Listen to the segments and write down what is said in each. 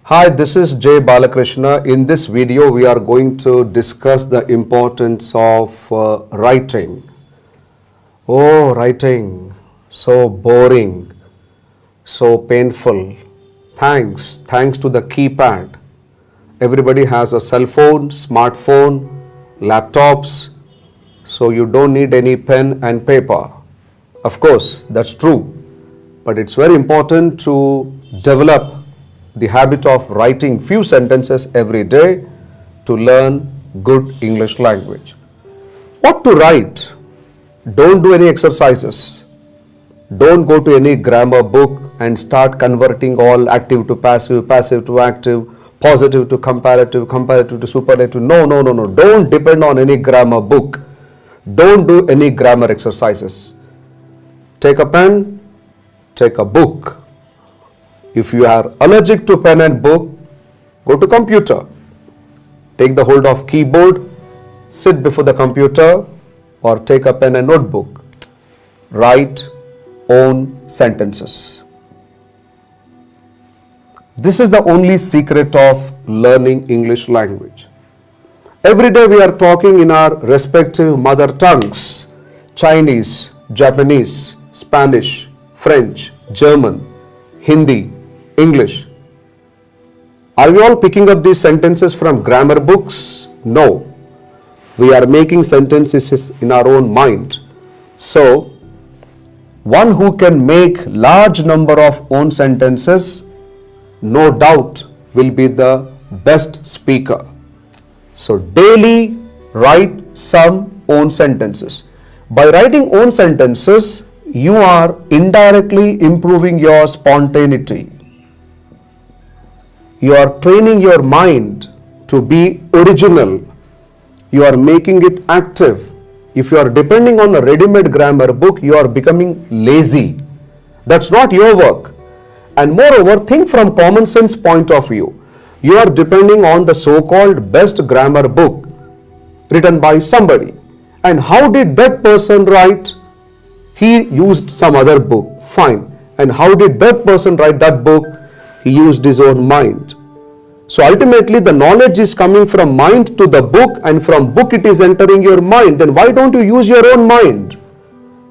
Hi, this is Jay Balakrishna. In this video, we are going to discuss the importance of writing. Oh, writing, so boring, so painful. Thanks to the keypad. Everybody has a cell phone, smartphone, laptops, so you don't need any pen and paper. Of course, that's true, but it's very important to develop the habit of writing few sentences every day to learn good English language. What to write? Don't do any exercises. Don't go to any grammar book and start converting all active to passive, passive to active, positive to comparative, comparative to superlative. No. Don't depend on any grammar book. Don't do any grammar exercises. Take a pen, take a book. If you are allergic to pen and book, go to computer. Take the hold of keyboard, sit before the computer or take a pen and notebook. Write own sentences. This is the only secret of learning English language. Every day we are talking in our respective mother tongues: Chinese, Japanese, Spanish, French, German, Hindi, English. Are we all picking up these sentences from grammar books? No. We are making sentences in our own mind. So, one who can make large number of own sentences, no doubt will be the best speaker. So, daily write some own sentences. By writing own sentences, you are indirectly improving your spontaneity. You are training your mind to be original. You are making it active. If you are depending on a ready-made grammar book, you are becoming lazy. That's not your work. And moreover, think from common sense point of view. You are depending on the so-called best grammar book written by somebody. And how did that person write? He used some other book. Fine. And how did that person write that book? He used his own mind. So ultimately the knowledge is coming from mind to the book, and from book it is entering your mind. Then why don't you use your own mind?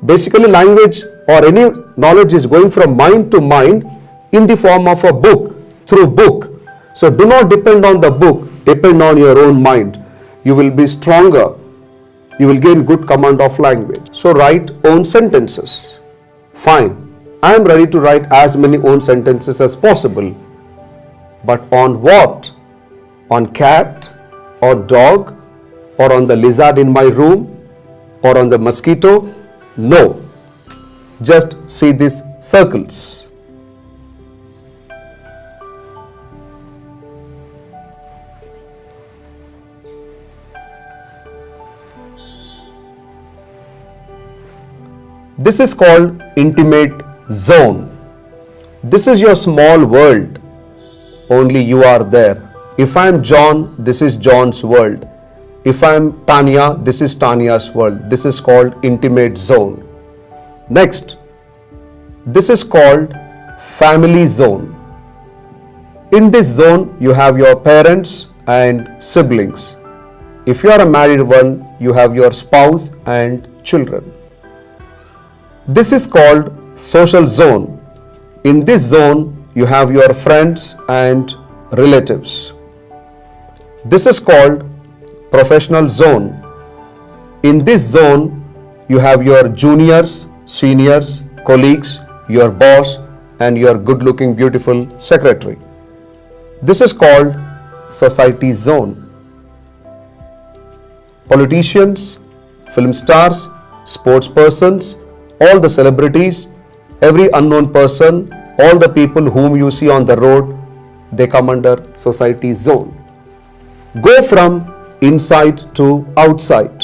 Basically language or any knowledge is going from mind to mind in the form of a book, through book. So do not depend on the book, depend on your own mind. You will be stronger. You will gain good command of language. So write own sentences. Fine. I am ready to write as many own sentences as possible. But on what? On cat or dog or on the lizard in my room or on the mosquito? No. Just see these circles. This is called intimate zone. This is your small world. Only you are there. If I am John, this is John's world. If I am Tanya, this is Tanya's world. This is called intimate zone. Next, this is called family zone. In this zone, you have your parents and siblings. If you are a married one, you have your spouse and children. This is called social zone. In this zone, you have your friends and relatives. This is called professional zone. In this zone, you have your juniors, seniors, colleagues, your boss, and your good-looking, beautiful secretary. This is called society zone. Politicians, film stars, sports persons, all the celebrities, every unknown person, all the people whom you see on the road, they come under society zone. Go from inside to outside.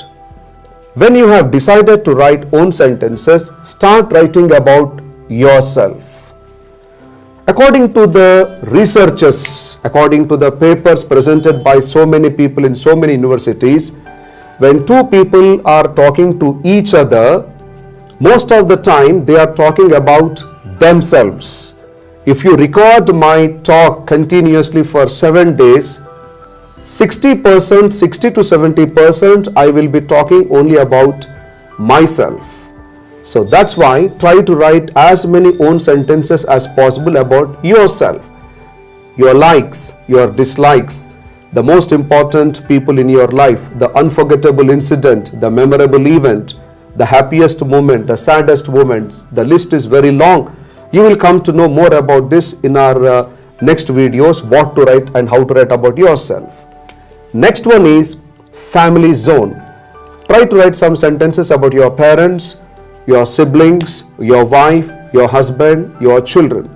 When you have decided to write own sentences, start writing about yourself. According to the researches, according to the papers presented by so many people in so many universities, when two people are talking to each other, most of the time they are talking about themselves. If you record my talk continuously for 7 days, 60%, 60 to 70%, I will be talking only about myself. So that's why try to write as many own sentences as possible about yourself. Your likes, your dislikes, the most important people in your life, the unforgettable incident, the memorable event, the happiest moment, the saddest moment. The list is very long. You will come to know more about this in our next videos, what to write and how to write about yourself. Next one is family zone. Try to write some sentences about your parents, your siblings, your wife, your husband, your children.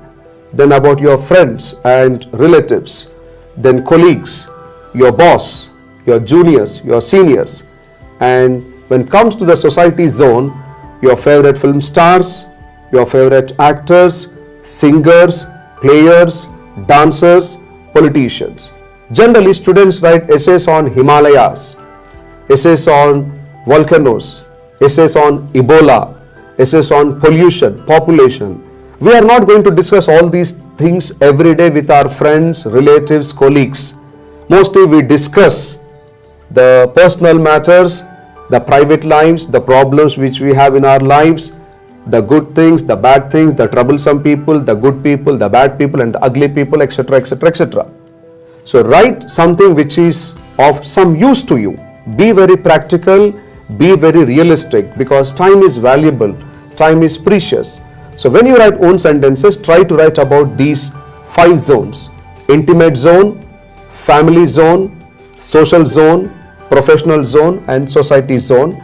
Then about your friends and relatives. Then colleagues, your boss, your juniors, your seniors. And when it comes to the society zone, your favorite film stars, your favorite actors, singers, players, dancers, politicians. Generally, students write essays on Himalayas, essays on volcanoes, essays on Ebola, essays on pollution, population. We are not going to discuss all these things every day with our friends, relatives, colleagues. Mostly we discuss the personal matters, the private lives, the problems which we have in our lives, the good things, the bad things, the troublesome people, the good people, the bad people and the ugly people, etc., etc., etc. So write something which is of some use to you. Be very practical, be very realistic, because time is valuable, time is precious. So when you write own sentences, try to write about these 5 zones: intimate zone, family zone, social zone, professional zone and society zone.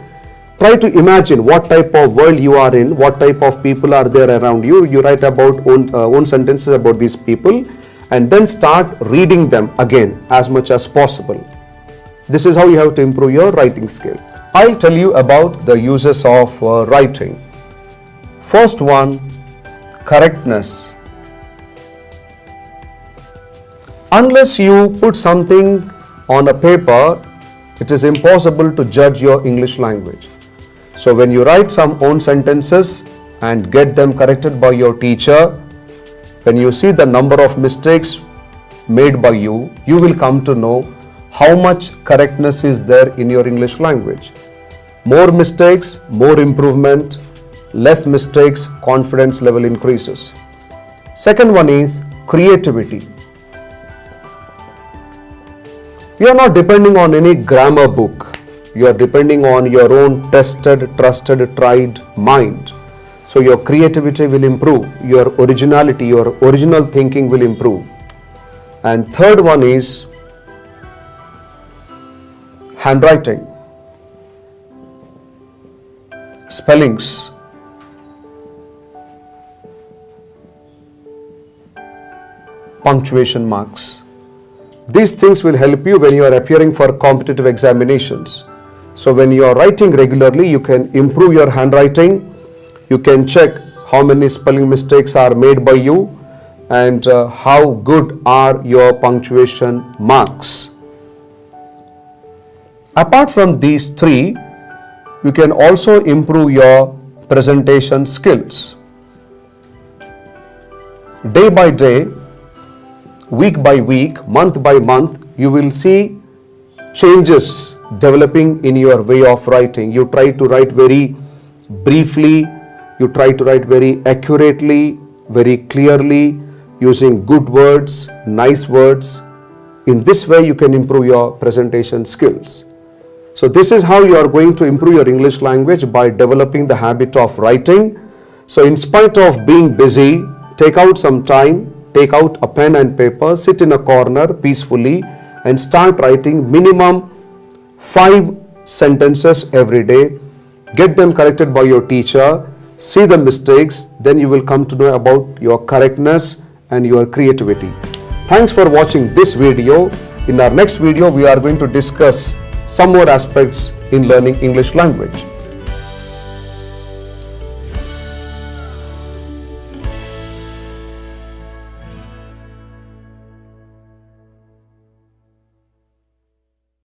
Try to imagine what type of world you are in, what type of people are there around you. You write about own sentences about these people and then start reading them again as much as possible. This is how you have to improve your writing skill. I'll tell you about the uses of writing. First one, correctness. Unless you put something on a paper, it is impossible to judge your English language. So when you write some own sentences and get them corrected by your teacher, when you see the number of mistakes made by you, you will come to know how much correctness is there in your English language. More mistakes, more improvement. Less mistakes, confidence level increases. Second one is creativity. You are not depending on any grammar book. You are depending on your own tested, trusted, tried mind. So your creativity will improve. Your originality, your original thinking will improve. And third one is handwriting. Spellings. Punctuation marks. These things will help you when you are appearing for competitive examinations. So when you are writing regularly, you can improve your handwriting. You can check how many spelling mistakes are made by you and how good are your punctuation marks. Apart from these 3, you can also improve your presentation skills. Day by day, week by week, month by month, you will see changes developing in your way of writing. You try to write very briefly, you try to write very accurately, very clearly, using good words, nice words. In this way, you can improve your presentation skills. So this is how you are going to improve your English language, by developing the habit of writing. So in spite of being busy, take out some time, take out a pen and paper, sit in a corner peacefully and start writing minimum 5 sentences every day. Get them corrected by your teacher, see the mistakes, then you will come to know about your correctness and your creativity. Thanks for watching this video. In our next video, we are going to discuss some more aspects in learning English language.